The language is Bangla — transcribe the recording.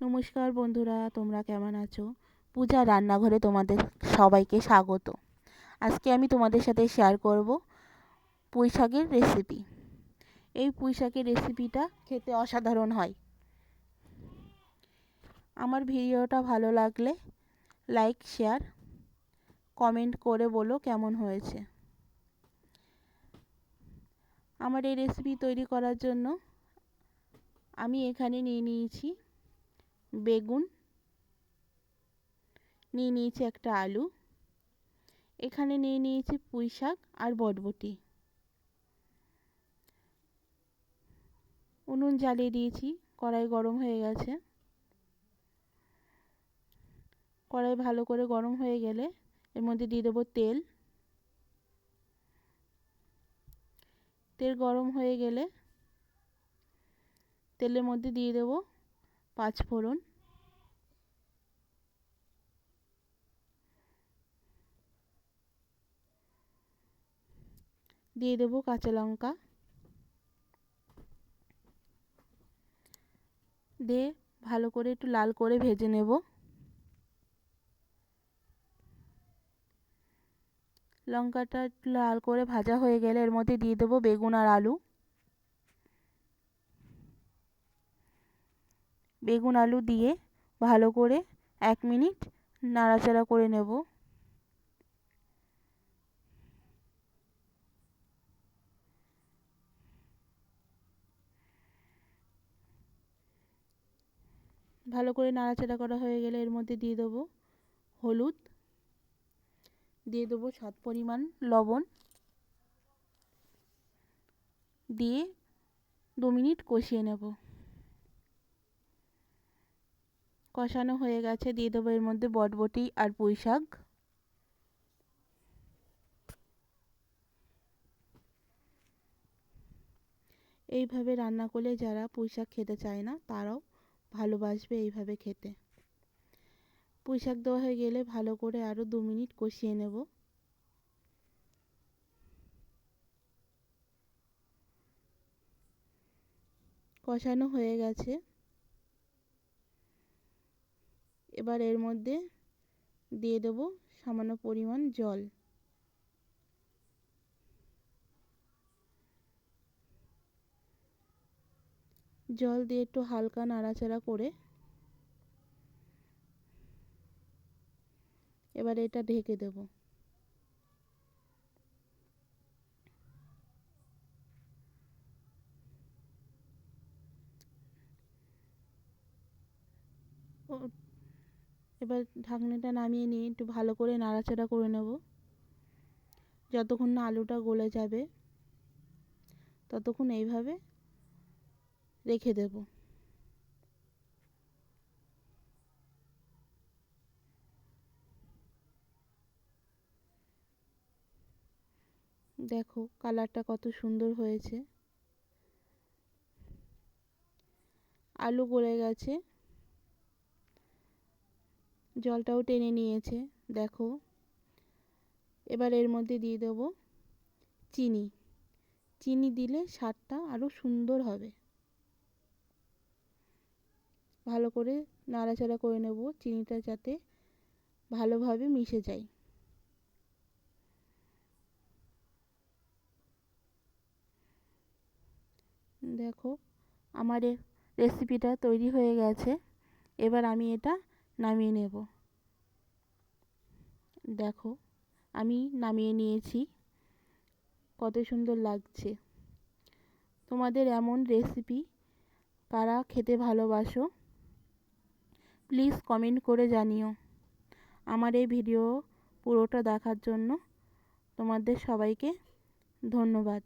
নমস্কার বন্ধুরা, তোমরা কেমন আছো? পূজা রান্নাঘরে তোমাদের সবাইকে স্বাগত। আজকে আমি তোমাদের সাথে শেয়ার করব পুঁই শাকের রেসিপি। এই পুঁই শাকের রেসিপিটা খেতে অসাধারণ হয়। আমার ভিডিওটা ভালো লাগলে লাইক, শেয়ার, কমেন্ট করে বলো কেমন হয়েছে। আমার এই রেসিপি তৈরি করার জন্য আমি এখানে নিয়ে নিয়েছি বেগুন, নিয়ে নিয়েছি একটা আলু, এখানে নিয়ে নিয়েছি পুঁই শাক আর বরবটি। উনুন জ্বালিয়ে দিয়েছি, কড়াই গরম হয়ে গেছে। কড়াই ভালো করে গরম হয়ে গেলে এর মধ্যে দিয়ে দেবো তেল। তেল গরম হয়ে গেলে তেলের মধ্যে দিয়ে দেবো 5 ফোড়ন, দিয়ে দেবো কাঁচা লঙ্কা, দিয়ে ভালো করে একটু লাল করে ভেজে নেব। লঙ্কাটা একটু লাল করে ভাজা হয়ে গেলে এর মধ্যে দিয়ে দেবো বেগুন আর আলু। বেগুন আলু দিয়ে ভালো করে 1 মিনিট নাড়াচাড়া করে নেব। ভালো করে নাড়াচাড়া করা হয়ে গেলে এর মধ্যে দিয়ে দেবো হলুদ, দিয়ে দেবো স্বাদ পরিমাণ লবণ, দিয়ে 2 মিনিট কষিয়ে নেব। কষানো হয়ে গেছে, দিয়ে দেবো এর মধ্যে বরবটি আর পুঁই শাক। এইভাবে রান্না করলে যারা পুঁই শাক খেতে চায় না তারাও ভালোবাসবে এইভাবে খেতে। পুঁই শাক দেওয়া হয়ে গেলে ভালো করে আরও 2 মিনিট কষিয়ে নেব। কষানো হয়ে গেছে, এবার এর মধ্যে দিয়ে দেবো সামান্য পরিমাণ জল। জল দিয়ে একটু হালকা নাড়াচাড়া করে এবার এটা ঢেকে দেব। এবার ঢাকনাটা নামিয়ে নিয়ে একটু ভালো করে নাড়াচাড়া করে নেব। যতক্ষণ না আলুটা গলে যাবে ততক্ষণ এইভাবে রেখে দেব। দেখো কালারটা কত সুন্দর হয়েছে। আলু গলে গেছে, জলটাও টেনে নিয়েছে দেখো। এবার এর মধ্যে দিয়ে দেবো চিনি। চিনি দিলে স্বাদটা আরও সুন্দর হবে। ভালো করে নাড়াচাড়া করে নেব চিনিটা যাতে ভালোভাবে মিশে যায়। দেখো আমার রেসিপিটা তৈরি হয়ে গেছে। এবার আমি এটা নামিয়ে নেব। দেখো আমি নামিয়ে নিয়েছি, কত সুন্দর লাগছে। তোমাদের এমন রেসিপি কারা খেতে ভালোবাসো প্লিজ কমেন্ট করে জানিও। আমার এই ভিডিও পুরোটা দেখার জন্য তোমাদের সবাইকে ধন্যবাদ।